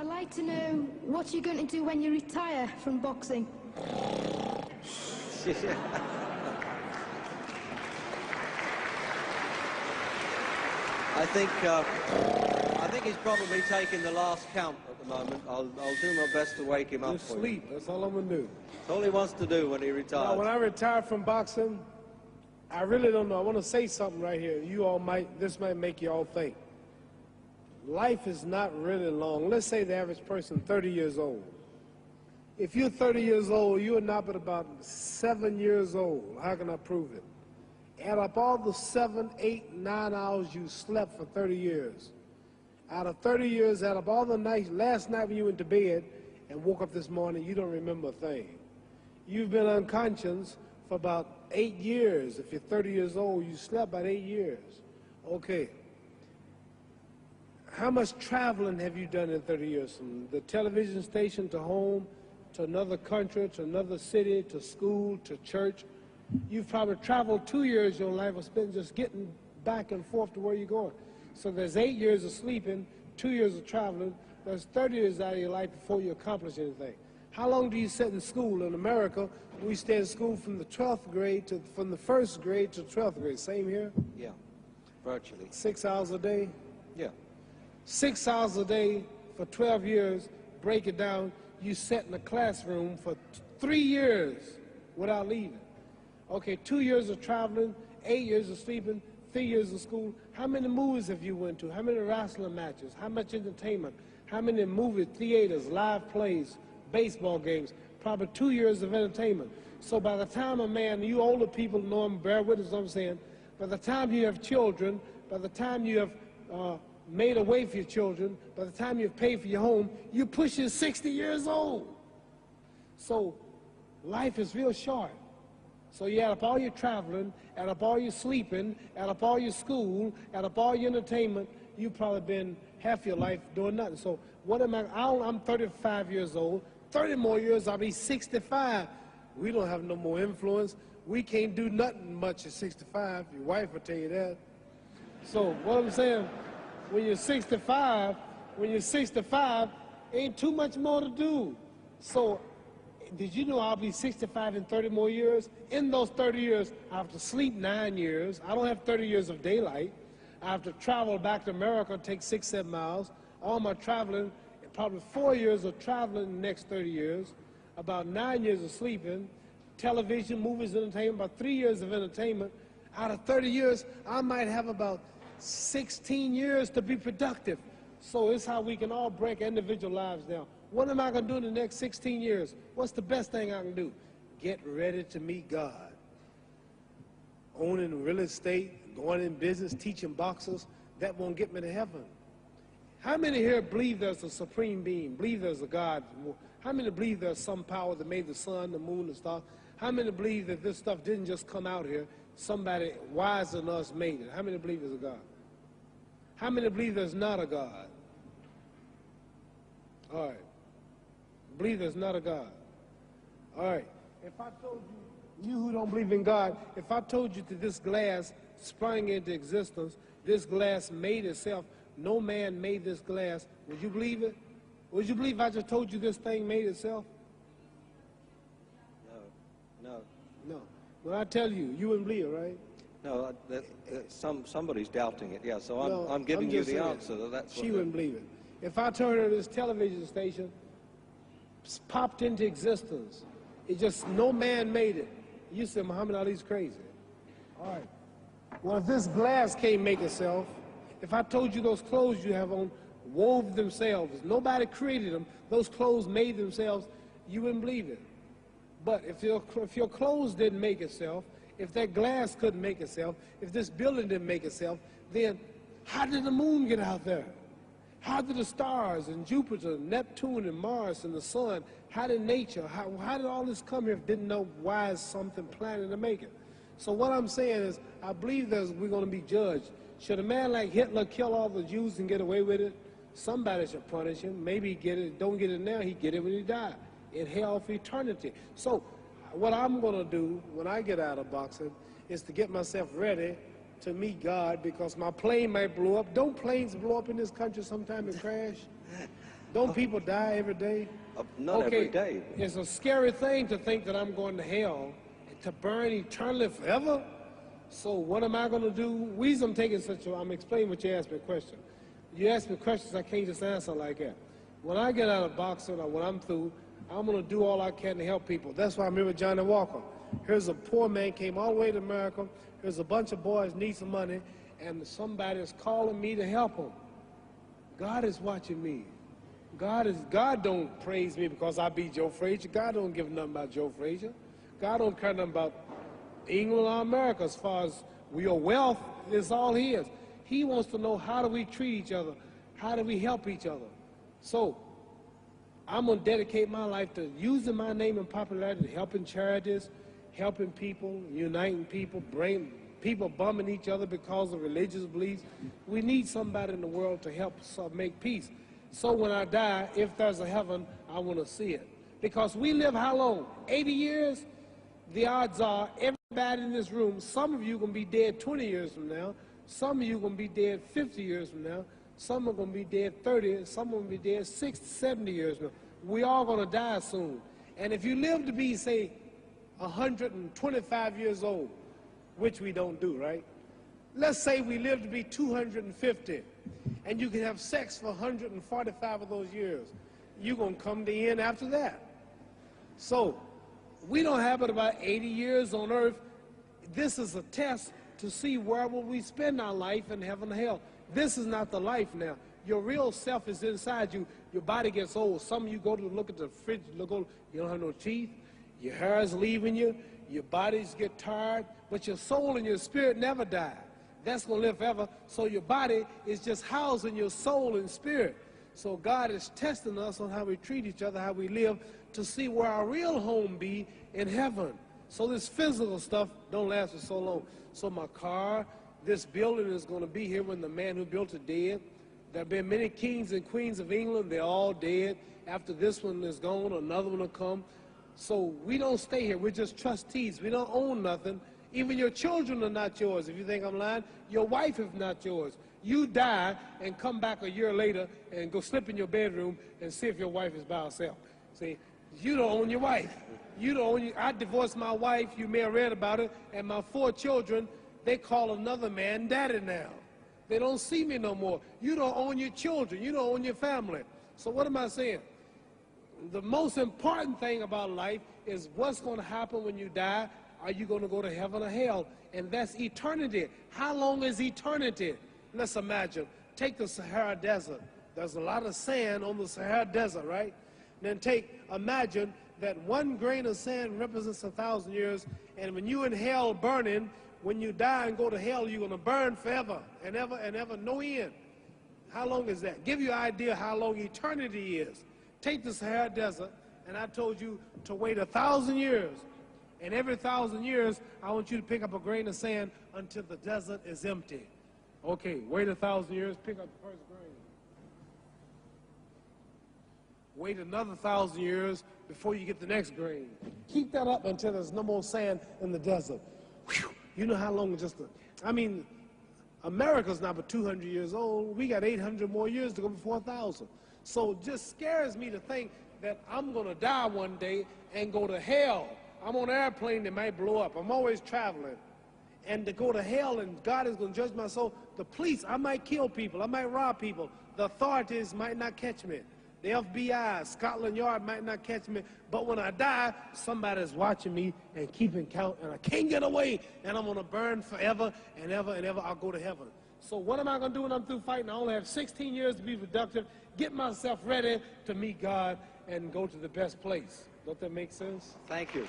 I'd like to know what you're going to do when you retire from boxing. I think he's probably taking the last count at the moment. I'll do my best to wake him up. Just sleep. That's all I'm going to do. That's all he wants to do when he retires. Now, when I retire from boxing, I really don't know. I want to say something right here. This might make you all think. Life is not really long. Let's say the average person, 30 years old. If you're 30 years old, you are not but about 7 years old. How can I prove it? Add up all the 7, 8, 9 hours you slept for 30 years. Out of 30 years, add up all the nights, last night when you went to bed and woke up this morning, you don't remember a thing. You've been unconscious for about 8 years. If you're 30 years old, you slept about 8 years. Okay. How much traveling have you done in 30 years? From the television station to home, to another country, to another city, to school, to church. You've probably traveled 2 years of your life or spent just getting back and forth to where you're going. So there's 8 years of sleeping, 2 years of traveling. There's 30 years out of your life before you accomplish anything. How long do you sit in school? In America, we stay in school from the 12th grade from the 1st grade to 12th grade. Same here? Yeah, virtually. 6 hours a day? Yeah. 6 hours a day for 12 years, break it down, you sat in a classroom for 3 years without leaving. Okay, 2 years of traveling, 8 years of sleeping, 3 years of school. How many movies have you went to? How many wrestling matches? How much entertainment? How many movie theaters, live plays, baseball games? Probably 2 years of entertainment. So by the time a man, you older people know him, bear witness what I'm saying, by the time you have children, by the time you have made a way for your children, by the time you've paid for your home, you're pushing 60 years old. So life is real short. So you add up all your traveling, add up all your sleeping, add up all your school, add up all your entertainment, you've probably been half your life doing nothing. So what am I'm 35 years old, 30 more years, I'll be 65. We don't have no more influence. We can't do nothing much at 65. Your wife will tell you that. So what I'm saying, when you're 65, ain't too much more to do. So did you know I'll be 65 in 30 more years? In those 30 years, I have to sleep 9 years. I don't have 30 years of daylight. I have to travel back to America, take 6, 7 miles. All my traveling, probably 4 years of traveling in the next 30 years, about 9 years of sleeping, television, movies, entertainment, about 3 years of entertainment. Out of 30 years, I might have about 16 years to be productive. So it's how we can all break individual lives down. What am I going to do in the next 16 years? What's the best thing I can do? Get ready to meet God. Owning real estate, going in business, teaching boxers, that won't get me to heaven. How many here believe there's a supreme being, believe there's a God? How many believe there's some power that made the sun, the moon, the stars? How many believe that this stuff didn't just come out here? Somebody wiser than us made it. How many believe there's a God? How many believe there's not a God? All right. Believe there's not a God. All right. If I told you, you who don't believe in God, if I told you that this glass sprang into existence, this glass made itself, no man made this glass, would you believe it? Would you believe I just told you this thing made itself? No. No. When I tell you, you wouldn't believe it, right? No, somebody's doubting it, yeah, so I'm giving you the answer. That's she wouldn't believe it. If I told her this television station popped into existence, it just, no man made it, you said Muhammad Ali's crazy. All right. Well, if this glass can't make itself, if I told you those clothes you have on wove themselves, nobody created them, those clothes made themselves, you wouldn't believe it. But if your clothes didn't make itself, if that glass couldn't make itself, if this building didn't make itself, then how did the moon get out there? How did the stars and Jupiter, Neptune and Mars and the sun, how did nature, how did all this come here if didn't know why is something planning to make it? So what I'm saying is, I believe we're going to be judged. Should a man like Hitler kill all the Jews and get away with it? Somebody should punish him. Maybe he get it, don't get it now, he get it when he died, in hell for eternity. So what I'm going to do when I get out of boxing is to get myself ready to meet God, because my plane might blow up. Don't planes blow up in this country sometime and crash? Don't people die every day? Not every day. It's a scary thing to think that I'm going to hell, to burn eternally forever. So what am I going to do? The reason I'm taking I'm explaining what you asked me a question. You ask me questions, I can't just answer like that. When I get out of boxing or when I'm through, I'm going to do all I can to help people. That's why I'm here with Johnny Walker. Here's a poor man, came all the way to America. Here's a bunch of boys need some money, and somebody is calling me to help them. God is watching me. God don't praise me because I beat Joe Frazier. God don't give nothing about Joe Frazier. God don't care nothing about England or America as far as your wealth is all his. He wants to know, how do we treat each other? How do we help each other? So I'm going to dedicate my life to using my name and popularity, helping charities, helping people, uniting people, bringing people bumming each other because of religious beliefs. We need somebody in the world to help us make peace. So when I die, if there's a heaven, I want to see it. Because we live how long? 80 years? The odds are everybody in this room, some of you are going to be dead 20 years from now. Some of you are going to be dead 50 years from now. Some are going to be dead 30. Some are going to be dead 60, 70 years from now. We all going to die soon. And if you live to be, say, 125 years old, which we don't do, right? Let's say we live to be 250, and you can have sex for 145 of those years. You're going to come to the end after that. So we don't have but about 80 years on earth. This is a test to see where will we spend our life in heaven or hell. This is not the life now. Your real self is inside you. Your body gets old. Some of you go to look at the fridge, you don't have no teeth. Your hair is leaving you. Your bodies get tired. But your soul and your spirit never die. That's going to live forever. So your body is just housing your soul and spirit. So God is testing us on how we treat each other, how we live, to see where our real home be in heaven. So this physical stuff don't last for so long. So my car, this building is going to be here when the man who built it dead. There have been many kings and queens of England. They're all dead. After this one is gone, another one will come. So we don't stay here. We're just trustees. We don't own nothing. Even your children are not yours. If you think I'm lying, your wife is not yours. You die and come back a year later and go slip in your bedroom and see if your wife is by herself. See, you don't own your wife. You don't own I divorced my wife. You may have read about it. And my 4 children, they call another man daddy now. They don't see me no more. You don't own your children. You don't own your family. So what am I saying? The most important thing about life is what's going to happen when you die. Are you going to go to heaven or hell? And that's eternity. How long is eternity? Let's imagine. Take the Sahara Desert. There's a lot of sand on the Sahara Desert, right? Then imagine that 1 grain of sand represents 1,000 years, and when you're in hell burning, when you die and go to hell, you're going to burn forever and ever, no end. How long is that? Give you an idea how long eternity is. Take the Sahara Desert, and I told you to wait 1,000 years. And every 1,000 years, I want you to pick up a grain of sand until the desert is empty. Okay, wait 1,000 years, pick up the first grain. Wait another 1,000 years before you get the next grain. Keep that up until there's no more sand in the desert. Whew. You know how long America's not but 200 years old. We got 800 more years to go before 1,000. So it just scares me to think that I'm going to die one day and go to hell. I'm on an airplane that might blow up. I'm always traveling. And to go to hell and God is going to judge my soul. The police, I might kill people. I might rob people. The authorities might not catch me. The FBI, Scotland Yard might not catch me. But when I die, somebody's watching me and keeping count. And I can't get away. And I'm going to burn forever and ever and ever. I'll go to heaven. So what am I going to do when I'm through fighting? I only have 16 years to be productive. Get myself ready to meet God and go to the best place. Don't that make sense? Thank you.